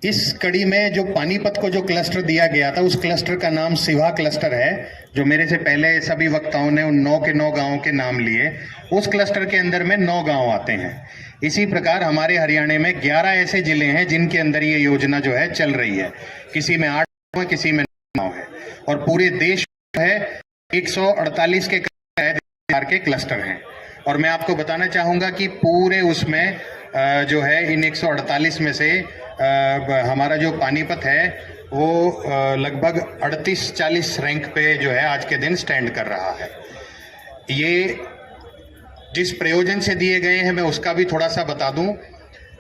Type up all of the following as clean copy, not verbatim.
इस कड़ी में जो पानीपत को जो क्लस्टर दिया गया था, उस क्लस्टर का नाम सिवा क्लस्टर है, जो मेरे से पहले सभी वक्ताओं ने उन 9 के 9 गांवों के नाम लिए। उस क्लस्टर के अंदर में 9 गांव आते हैं। इसी प्रकार हमारे हरियाणा में 11 ऐसे जिले हैं जिनके अंदर ये योजना जो है चल रही है। किसी में 8 गांव है, किसी में 9 गांव है, और पूरे देश में है 148 के क्लस्टर हैं। और मैं आपको बताना चाहूँगा कि पूरे उसमें जो है इन 148 में से हमारा जो पानीपत है वो लगभग 38-40 रैंक पे जो है आज के दिन स्टैंड कर रहा है। ये जिस प्रयोजन से दिए गए हैं मैं उसका भी थोड़ा सा बता दूं।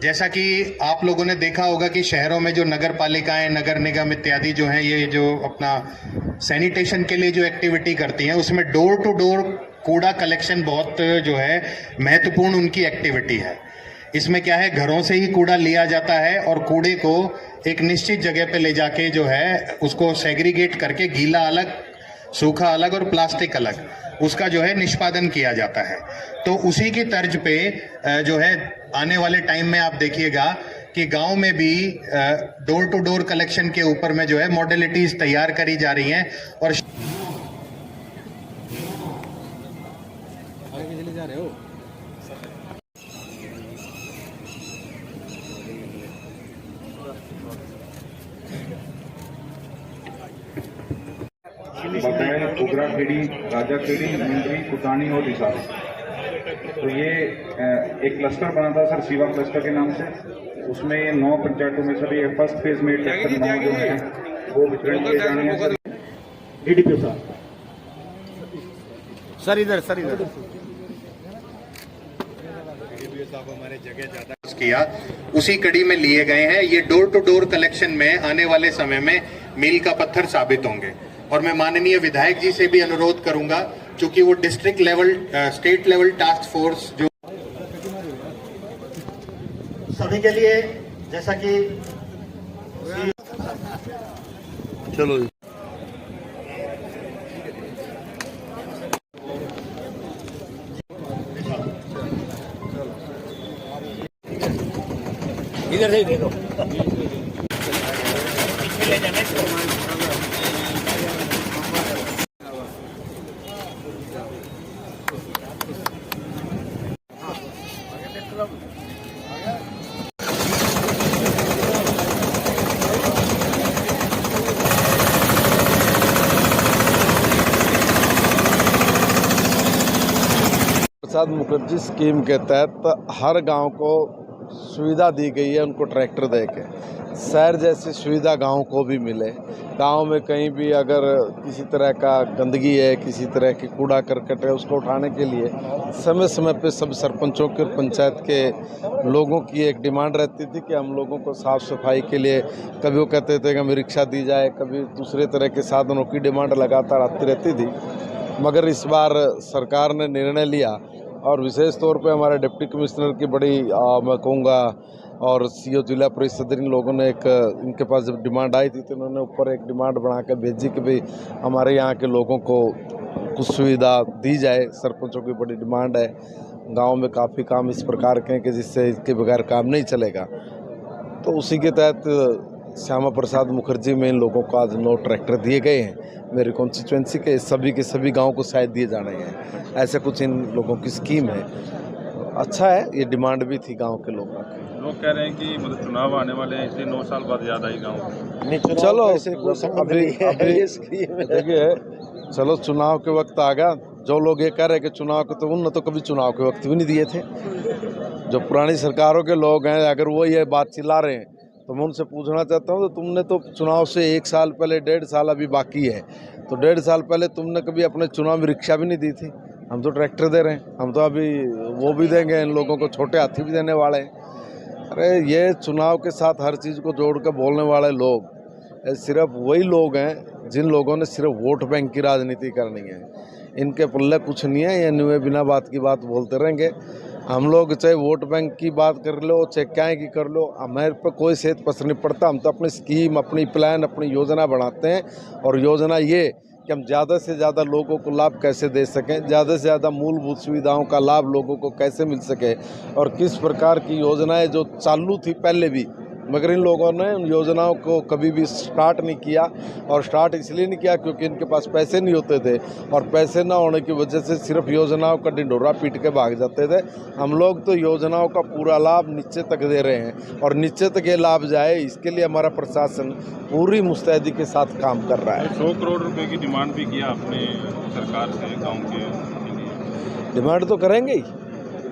जैसा कि आप लोगों ने देखा होगा कि शहरों में जो नगर पालिकाएं, नगर निगम इत्यादि जो हैं, ये जो अपना सैनिटेशन के लिए जो एक्टिविटी करती हैं, उसमें डोर टू डोर कूड़ा कलेक्शन बहुत जो है महत्वपूर्ण उनकी एक्टिविटी है। इसमें क्या है, घरों से ही कूड़ा लिया जाता है और कूड़े को एक निश्चित जगह पे ले जाके जो है उसको सेग्रीगेट करके गीला अलग, सूखा अलग और प्लास्टिक अलग, उसका जो है निष्पादन किया जाता है। तो उसी की तर्ज पे जो है आने वाले टाइम में आप देखिएगा कि गांव में भी डोर टू डोर कलेक्शन के ऊपर में जो है मॉडलिटीज तैयार करी जा रही हैं। और जा रहे हो बताया कुगरा खेड़ी, राजा खेड़ी, मुंद्री, कुटानी और हिसार। तो ये एक क्लस्टर बना था सर, शिवा क्लस्टर के नाम से। उसमें ये 9 पंचायतों में सर ये फर्स्ट फेज में ट्रैक्टर 9 जो है वो वितरण किए जाने हैं सर। डीडीपी सर इधर साहब हमारे जगह ज्यादा किया, उसी कड़ी में लिए गए हैं। ये डोर टू डोर कलेक्शन में आने वाले समय में मील का पत्थर साबित होंगे। और मैं माननीय विधायक जी से भी अनुरोध करूंगा, क्योंकि वो district level, state level task force जो सभी के लिए, जैसा कि चलो इधर से देखो प्रसाद मुखर्जी स्कीम के तहत हर गांव को सुविधा दी गई है, उनको ट्रैक्टर दे के। शहर जैसी सुविधा गांव को भी मिले। गांव में कहीं भी अगर किसी तरह का गंदगी है, किसी तरह की कूड़ा करकट है, उसको उठाने के लिए समय समय पे सब सरपंचों के और पंचायत के लोगों की एक डिमांड रहती थी कि हम लोगों को साफ़ सफाई के लिए, कभी वो कहते थे कि हमें रिक्शा दी जाए, कभी दूसरे तरह के साधनों की डिमांड लगातार आती रहती थी। मगर इस बार सरकार ने निर्णय लिया और विशेष तौर पे हमारे डिप्टी कमिश्नर की बड़ी मैं कहूँगा और सीओ जिला परिषद, इन लोगों ने एक, इनके पास जब डिमांड आई थी तो उन्होंने ऊपर एक डिमांड बना कर भेजी कि भाई हमारे यहाँ के लोगों को कुछ सुविधा दी जाए। सरपंचों की बड़ी डिमांड है। गांव में काफ़ी काम इस प्रकार के हैं कि जिससे इसके बगैर काम नहीं चलेगा। तो उसी के तहत श्यामा प्रसाद मुखर्जी में इन लोगों को आज 9 ट्रैक्टर दिए गए हैं। मेरी कॉन्स्टिट्यूंसी के सभी गांव को शायद दिए जाने हैं। ऐसे कुछ इन लोगों की स्कीम है। अच्छा है, ये डिमांड भी थी गांव के लोगों की। लोग कह रहे हैं कि मतलब चुनाव आने वाले हैं, इसलिए 9 साल बाद याद आई गाँव। चलो अभी देखिए, चलो चुनाव के वक्त आ गया। जो लोग ये कह रहे हैं कि चुनाव के, तो उन्होंने तो कभी चुनाव के वक्त भी नहीं दिए थे। जो पुरानी सरकारों के लोग हैं, अगर वो ये बात चिल्ला रहे हैं तो मैं उनसे पूछना चाहता हूँ, तो तुमने तो चुनाव से 1 साल पहले, 1.5 साल अभी बाकी है, तो 1.5 साल पहले तुमने कभी अपने चुनाव में रिक्शा भी नहीं दी थी। हम तो ट्रैक्टर दे रहे हैं, हम तो अभी वो भी देंगे, इन लोगों को छोटे हाथी भी देने वाले हैं। अरे ये चुनाव के साथ हर चीज़ को जोड़ कर बोलने वाले लोग सिर्फ वही लोग हैं जिन लोगों ने सिर्फ वोट बैंक की राजनीति करनी है। इनके पल्ले कुछ नहीं है, ये नुए बिना बात की बात बोलते रहेंगे। हम लोग चाहे वोट बैंक की बात कर लो, चाहे क्या की कर लो, हमारे पर कोई सेहत पसर नहीं पड़ता। हम तो अपनी स्कीम, अपनी प्लान, अपनी योजना बनाते हैं। और योजना ये कि हम ज़्यादा से ज़्यादा लोगों को लाभ कैसे दे सकें, ज़्यादा से ज़्यादा मूलभूत सुविधाओं का लाभ लोगों को कैसे मिल सके और किस प्रकार की योजनाएं जो चालू थी पहले भी, मगर इन लोगों ने उन योजनाओं को कभी भी स्टार्ट नहीं किया। और स्टार्ट इसलिए नहीं किया क्योंकि इनके पास पैसे नहीं होते थे, और पैसे ना होने की वजह से सिर्फ योजनाओं का ढिंढोरा पीट के भाग जाते थे। हम लोग तो योजनाओं का पूरा लाभ नीचे तक दे रहे हैं, और नीचे तक ये लाभ जाए इसके लिए हमारा प्रशासन पूरी मुस्तैदी के साथ काम कर रहा है। 100 करोड़ रुपए की डिमांड भी किया आपने सरकार से गांव के। डिमांड तो करेंगे ही,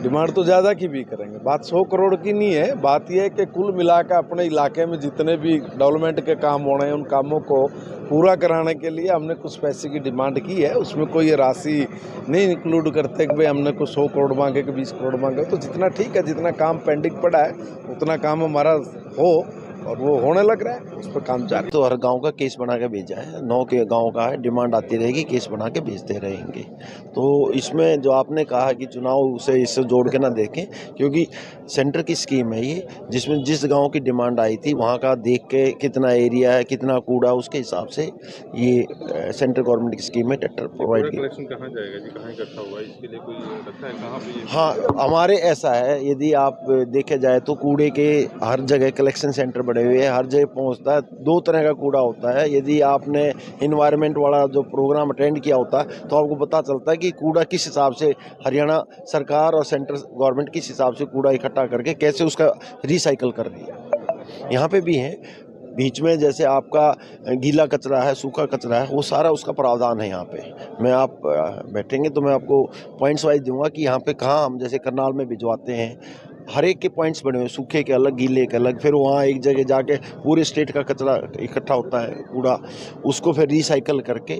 डिमांड तो ज़्यादा की भी करेंगे। बात 100 करोड़ की नहीं है, बात यह है कि कुल मिलाकर अपने इलाके में जितने भी डेवलपमेंट के काम हो रहे हैं उन कामों को पूरा कराने के लिए हमने कुछ पैसे की डिमांड की है। उसमें कोई ये राशि नहीं इंक्लूड करते कि भाई हमने कुछ 100 करोड़ मांगे कि 20 करोड़ मांगे। तो जितना ठीक है, जितना काम पेंडिंग पड़ा है उतना काम हमारा हो, और वो होने लग रहा है, उस पर काम जारी। तो हर गांव का केस बना के भेजा है, 9 के गांव का है, डिमांड आती रहेगी, केस बना के भेजते रहेंगे। तो इसमें जो आपने कहा कि चुनाव से इससे जोड़ के ना देखें, क्योंकि सेंटर की स्कीम है ये, जिसमें जिस गांव की डिमांड आई थी वहां का देख के कितना एरिया है, कितना कूड़ा, उसके हिसाब से ये सेंट्रल गवर्नमेंट की स्कीम में ट्रैक्टर प्रोवाइड किया। कलेक्शन कहाँ जाएगा जी, कहाँ इकट्ठा हुआ, इसके लिए कोई रखा है कहाँ पे? हाँ, हमारे ऐसा है, यदि आप देखे जाए तो कूड़े के हर जगह कलेक्शन सेंटर बड़े हुए हैं, हर जगह पहुंचता है। 2 तरह का कूड़ा होता है। यदि आपने इन्वायरमेंट वाला जो प्रोग्राम अटेंड किया होता है तो आपको पता चलता है कि कूड़ा किस हिसाब से हरियाणा सरकार और सेंट्रल गवर्नमेंट किस हिसाब से कूड़ा इकट्ठा करके कैसे उसका रिसाइकल कर रही है। यहाँ पे भी है, बीच में जैसे आपका गीला कचरा है, सूखा कचरा है, वो सारा उसका प्रावधान है। यहाँ पे मैं आप बैठेंगे तो मैं आपको पॉइंट्स वाइज दूंगा कि यहाँ पे कहाँ हम जैसे करनाल में भिजवाते हैं, हर एक के पॉइंट्स बने हुए, सूखे के अलग, गीले के अलग। फिर वहाँ एक जगह जाके पूरे स्टेट का कचरा इकट्ठा होता है, कूड़ा, उसको फिर रिसाइकल करके